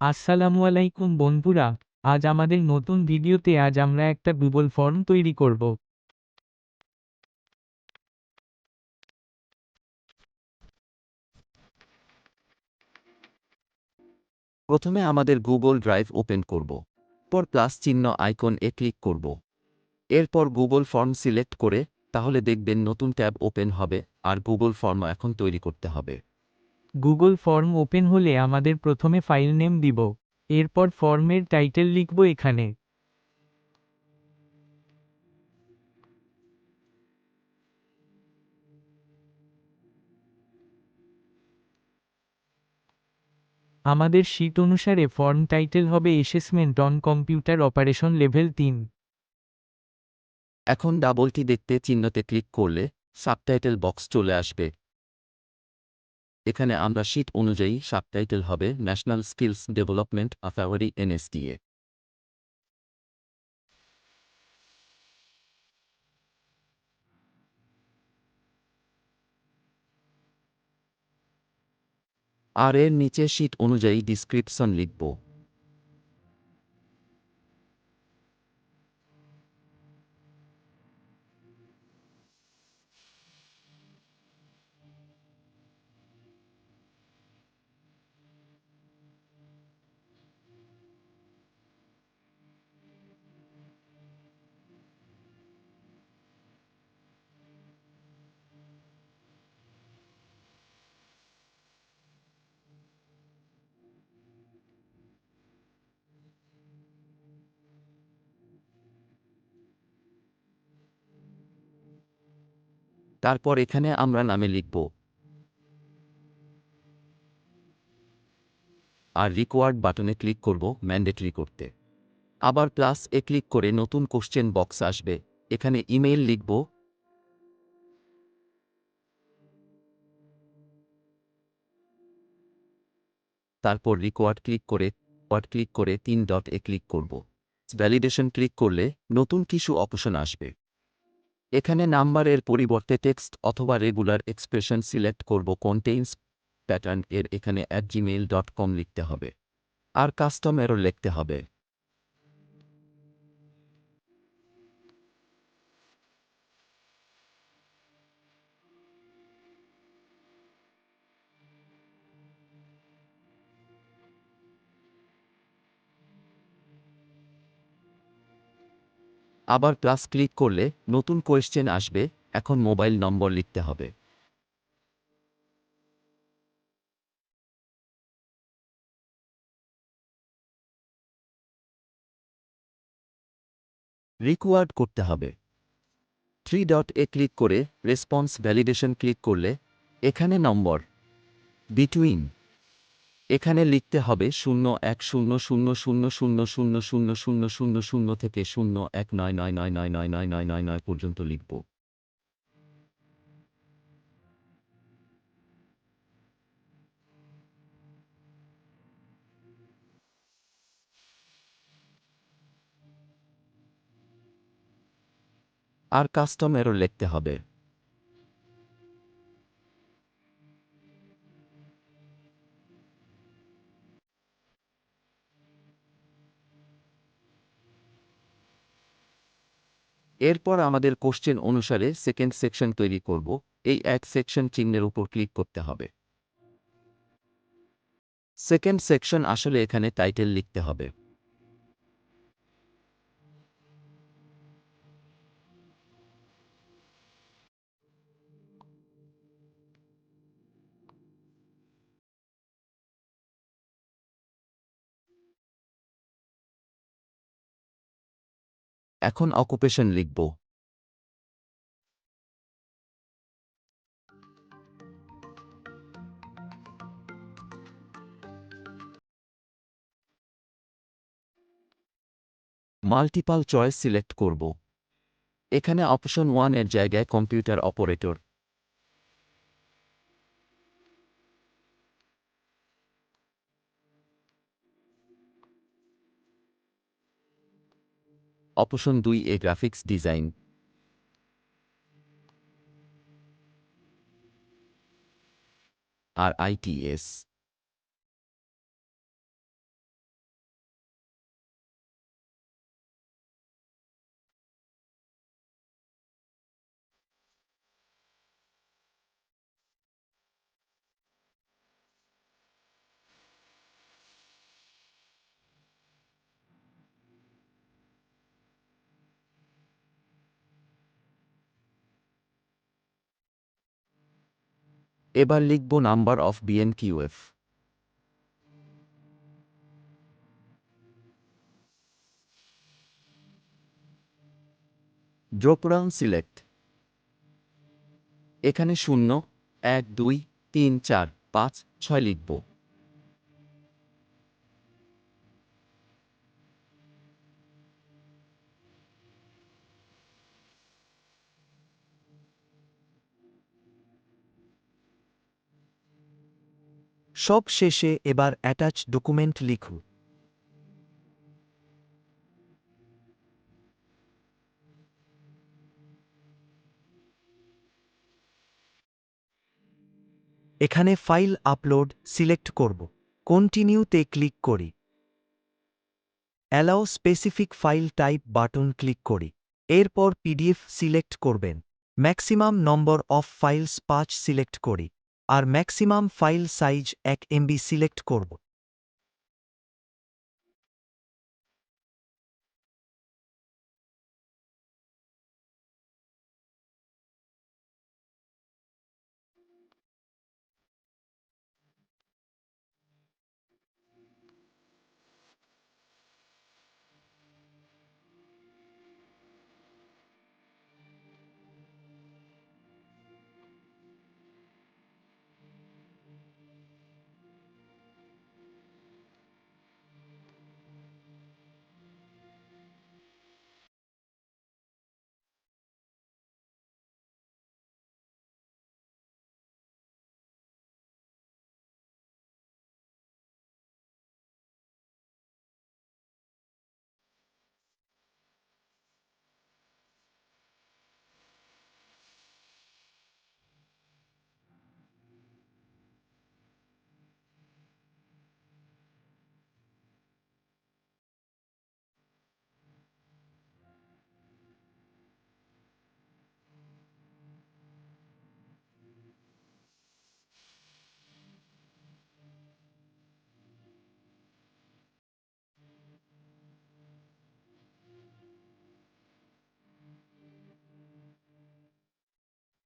আসসালামু আলাইকুম বন্ধুরা, আজ আমাদের নতুন ভিডিওতে আমরা একটা গুগল ফর্ম তৈরি করব। প্রথমে আমাদের গুগল ড্রাইভ ওপেন করব। পর প্লাস চিহ্ন আইকন এ ক্লিক করব। এরপর গুগল ফর্ম সিলেক্ট করে তাহলে দেখবেন নতুন ট্যাব ওপেন হবে আর গুগল ফর্ম এখন তৈরি করতে হবে। গুগল ফর্ম ওপেন হলে আমাদের প্রথমে ফাইল নেম দিব। এরপর ফর্মের টাইটেল লিখব এখানে। আমাদের শীট অনুসারে ফর্ম টাইটেল হবে assessment on computer operation level 3। এখন ডাবলটি দেখতে চিহ্নতে ক্লিক করলে সাবটাইটেল বক্স চলে আসবে। এখানে আমরা শীট অনুযায়ী সাবটাইটেল হবে national skills development authority NSDA। আর এর নিচে শীট অনুযায়ী ডিসক্রিপশন লিখব। তারপর এখানে আমরা নামে লিখব আর রিকোয়ার্ড বাটনে ক্লিক করব ম্যান্ডেটরি করতে। আবার প্লাস এ ক্লিক করে নতুন কোশ্চেন বক্স আসবে। এখানে ইমেইল লিখব। তারপর রিকোয়ার্ড ক্লিক করে 3 ডট এ ক্লিক করব। ভ্যালিডেশন ক্লিক করলে নতুন কিছু অপশন আসবে। এখানে নাম্বারের পরিবর্তে টেক্সট অথবা রেগুলার এক্সপ্রেশন সিলেক্ট করব। কন্টেইনস প্যাটার্ন এর এখানে @gmail.com লিখতে হবে আর কাস্টম এরর লিখতে হবে। আবার প্লাস ক্লিক করলে নতুন কোয়েশ্চেন আসবে। এখন মোবাইল নম্বর লিখতে হবে। রিকোয়ার্ড করতে হবে। 3 ডট এ ক্লিক করে রেসপন্স ভ্যালিডেশন ক্লিক করলে এখানে নম্বর বিটুইন এখানে লিখতে হবে 010000000000 থেকে 0199999999 পর্যন্ত লিখব। আর কাস্টম এরর লিখতে হবে। এরপর আমাদের কোশ্চেন অনুসারে সেকেন্ড সেকশন তৈরি করব। এই এক সেকশন চিহ্নের উপর ক্লিক করতে হবে। সেকেন্ড সেকশন আসলে এখানে টাইটেল লিখতে হবে। এখন অকুপেশন লিখব। মাল্টিপল চয়েস সিলেক্ট করব। এখানে অপশন 1 এর জায়গায় কম্পিউটার অপারেটর। অপশন 2 এ গ্রাফিক্স ডিজাইন। আর ITS। এবার লিখব number of BNQF. Dropdown select. এখানে 0, 1, 2, 3, 4, 5, 6 লিখব। সব শেষে এবার অ্যাটাচ ডকুমেন্ট লিখুন। এখানে ফাইল আপলোড সিলেক্ট করব। কন্টিনিউতে ক্লিক করি। Allow specific file type button click করি। এরপর পিডিএফ সিলেক্ট করবেন। Maximum number of files 5 select করি। আর maximum file size 1 MB select করব।